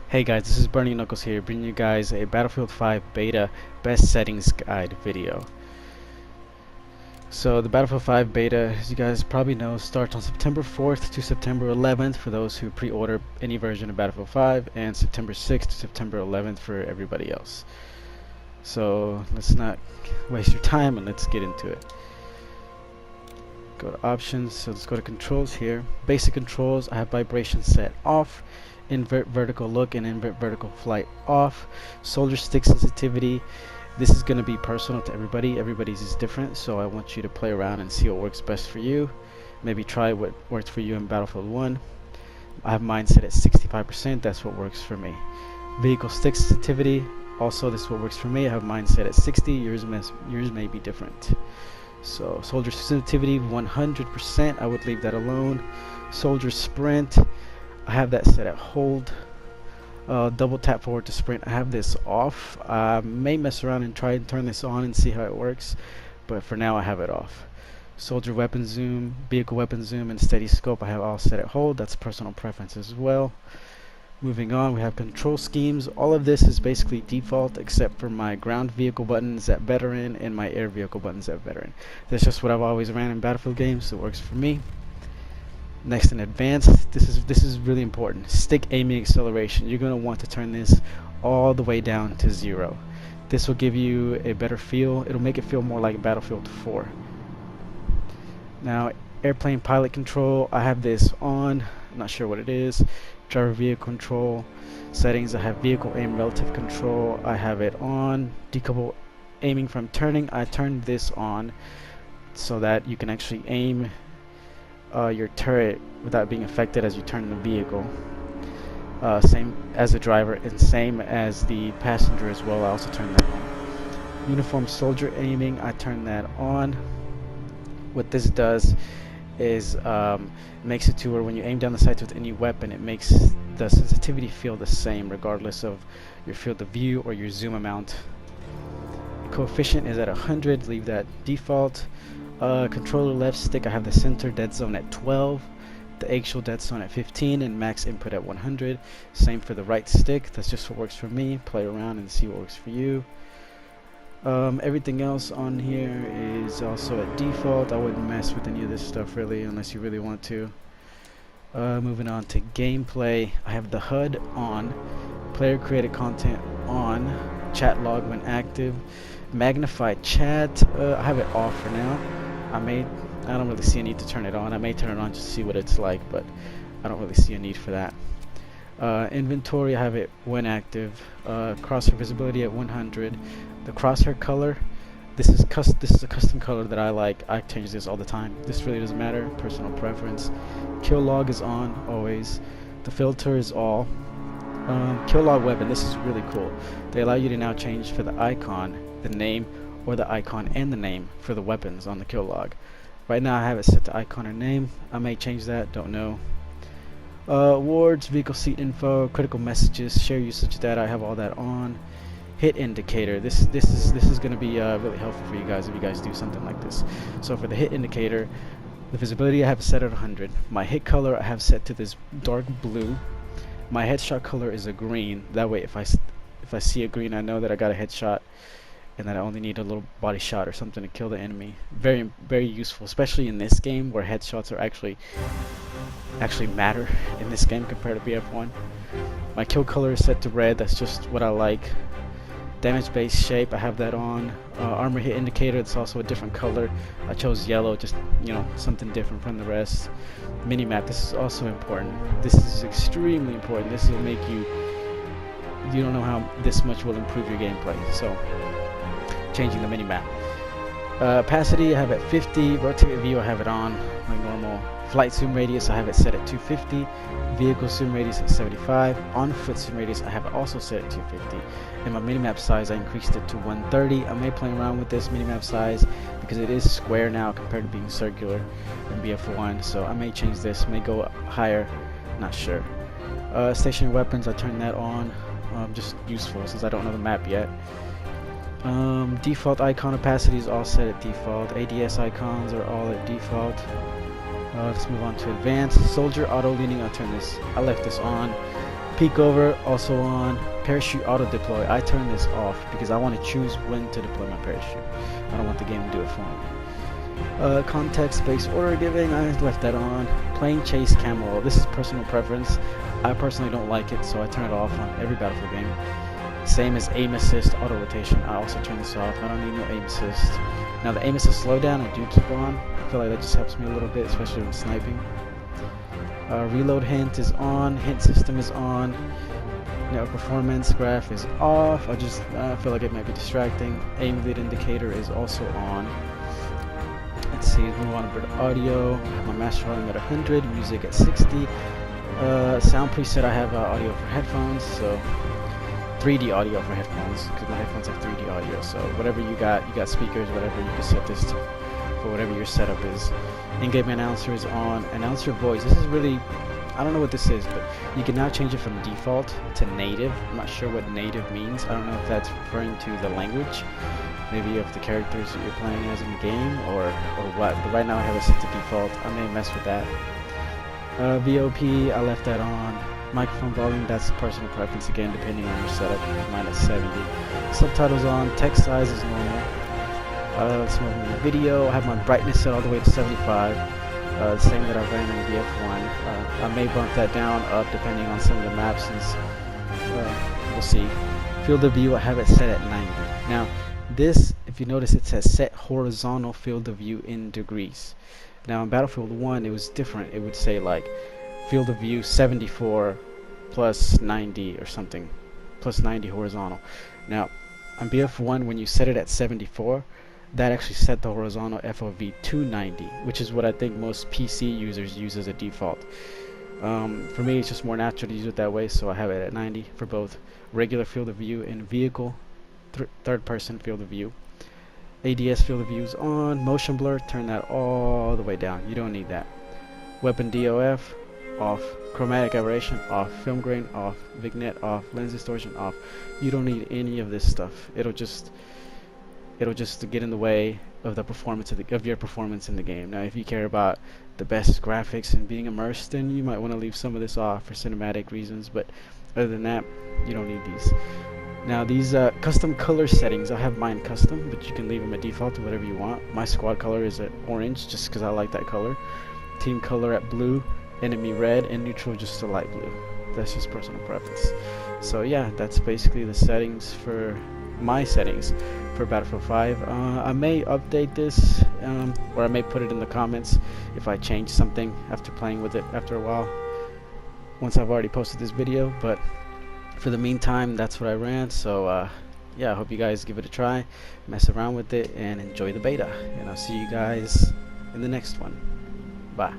Hey guys, this is Bernie Knuckles here, bringing you guys a Battlefield 5 beta best settings guide video. So the Battlefield 5 beta, as you guys probably know, starts on September 4th to September 11th for those who pre-order any version of Battlefield 5, and September 6th to September 11th for everybody else. So let's not waste your time and let's get into it. Go to options, so let's go to controls here. Basic controls, I have vibration set off, invert vertical look and invert vertical flight off, soldier stick sensitivity. This is going to be personal to everybody. Everybody's is different, so I want you to play around and see what works best for you. Maybe try what works for you in Battlefield 1. I have mine set at 65%. That's what works for me. Vehicle stick sensitivity, also this is what works for me. I have mine set at 60. Yours may be different. So soldier sensitivity 100%, I would leave that alone. Soldier sprint, I have that set at hold. Double tap forward to sprint, I have this off. I may mess around and try and turn this on and see how it works, but for now I have it off. Soldier weapon zoom, vehicle weapon zoom, and steady scope I have all set at hold. That's personal preference as well. Moving on, we have control schemes. All of this is basically default except for my ground vehicle buttons at veteran and my air vehicle buttons at veteran. That's just what I've always ran in Battlefield games, so it works for me. Next, in advanced, this is really important. Stick aiming acceleration. You're going to want to turn this all the way down to 0. This will give you a better feel. It'll make it feel more like Battlefield 4. Now, airplane pilot control, I have this on. I'm not sure what it is. Driver vehicle control settings, I have vehicle aim relative control. I have it on. Decouple aiming from turning, I turned this on so that you can actually aim your turret without being affected as you turn the vehicle. Same as the driver and same as the passenger as well. I also turn that on. Uniform soldier aiming, I turn that on. What this does is makes it to where when you aim down the sights with any weapon, it makes the sensitivity feel the same regardless of your field of view or your zoom amount. Coefficient is at 100, leave that default. Controller left stick, I have the center dead zone at 12, the actual dead zone at 15, and max input at 100. Same for the right stick. That's just what works for me. Play around and see what works for you. Everything else on here is also at default. I wouldn't mess with any of this stuff really unless you really want to. Moving on to gameplay, I have the HUD on, player created content on, chat log when active, magnified chat, I have it off for now. I don't really see a need to turn it on. I may turn it on just to see what it's like, but I don't really see a need for that. Inventory, I have it when active. Crosshair visibility at 100. The crosshair color, this is a custom color that I like. I change this all the time. This really doesn't matter. Personal preference. Kill log is on always. The filter is all. Kill log weapon. This is really cool. They allow you to now change for the icon, the name, or the icon and the name for the weapons on the kill log. Right now I have it set to icon or name. I may change that. Don't know. Awards, vehicle seat info, critical messages, share usage data, I have all that on. Hit indicator, this is going to be really helpful for you guys if you guys do something like this. So for the hit indicator, the visibility I have set at 100. My hit color I have set to this dark blue. My headshot color is a green. That way if I see a green, I know that I got a headshot and that I only need a little body shot or something to kill the enemy. Very, very useful, especially in this game where headshots are actually matter in this game compared to BF1. My kill color is set to red. That's just what I like. Damage based shape, I have that on. Armor hit indicator, it's also a different color. I chose yellow, just something different from the rest. Minimap, this is also important. This is extremely important. This will make you don't know how this much will improve your gameplay. So changing the minimap. Opacity I have at 50. Rotate view I have it on like normal. Flight zoom radius I have it set at 250. Vehicle zoom radius at 75. On foot zoom radius I have it also set at 250. And my minimap size I increased it to 130. I may play around with this minimap size because it is square now compared to being circular in BF1. So I may change this, may go higher, not sure. Stationary weapons I turn that on. Just useful since I don't know the map yet. Default icon opacity is all set at default. ADS icons are all at default. Let's move on to advanced. Soldier auto leaning, I left this on. Peek over also on. Parachute auto deploy. I turn this off because I want to choose when to deploy my parachute. I don't want the game to do it for me. Context-based order giving, I left that on. Plane chase camo. This is personal preference. I personally don't like it, so I turn it off on every Battlefield game. Same as aim assist, auto rotation. I also turn this off. I don't need no aim assist. Now the aim assist slowdown I do keep on. I feel like that just helps me a little bit, especially when sniping. Reload hint is on. Hint system is on. Network performance graph is off. I feel like it might be distracting. Aim lead indicator is also on. Let's see, move on to audio. My master volume at 100, music at 60. Sound preset, I have audio for headphones, so 3D audio for headphones, because my headphones have 3D audio. So whatever you got speakers, whatever, you can set this to for whatever your setup is. In-game announcer is on. Announcer voice, this is really, I don't know what this is, but you can now change it from default to native. I'm not sure what native means. I don't know if that's referring to the language, maybe of the characters that you're playing as in the game, or what. But right now I have it set to default. I may mess with that. VOP, I left that on. Microphone volume, that's personal preference again, depending on your setup. Mine at 70. Subtitles on. Text size is normal. Let's move on to video. I have my brightness set all the way to 75. The same that I ran in BF1. I may bump that down, up, depending on some of the maps, since we'll see. Field of view, I have it set at 90. Now, this, if you notice, it says set horizontal field of view in degrees. Now, in Battlefield 1, it was different. It would say, like, field of view 74 plus 90 or something. Plus 90 horizontal. Now, on BF1, when you set it at 74, that actually set the horizontal FOV to 90, which is what I think most PC users use as a default. For me, it's just more natural to use it that way, so I have it at 90 for both regular field of view and vehicle third person field of view. ADS field of view is on. Motion blur, turn that all the way down. You don't need that. Weapon DOF off. Chromatic aberration off. Film grain off. Vignette off. Lens distortion off. You don't need any of this stuff. It'll just get in the way of the performance of your performance in the game. Now, if you care about the best graphics and being immersed, then you might want to leave some of this off for cinematic reasons. But other than that, you don't need these. Now, these custom color settings, I have mine custom, but you can leave them at default to whatever you want. My squad color is at orange, just because I like that color. Team color at blue, enemy red, and neutral just a light blue. That's just personal preference. So yeah, that's basically the settings for my settings for Battlefield 5. I may update this, or I may put it in the comments if I change something after playing with it after a while, once I've already posted this video. But for the meantime, that's what I ran. So yeah, I hope you guys give it a try, mess around with it, and enjoy the beta. And I'll see you guys in the next one. Bye.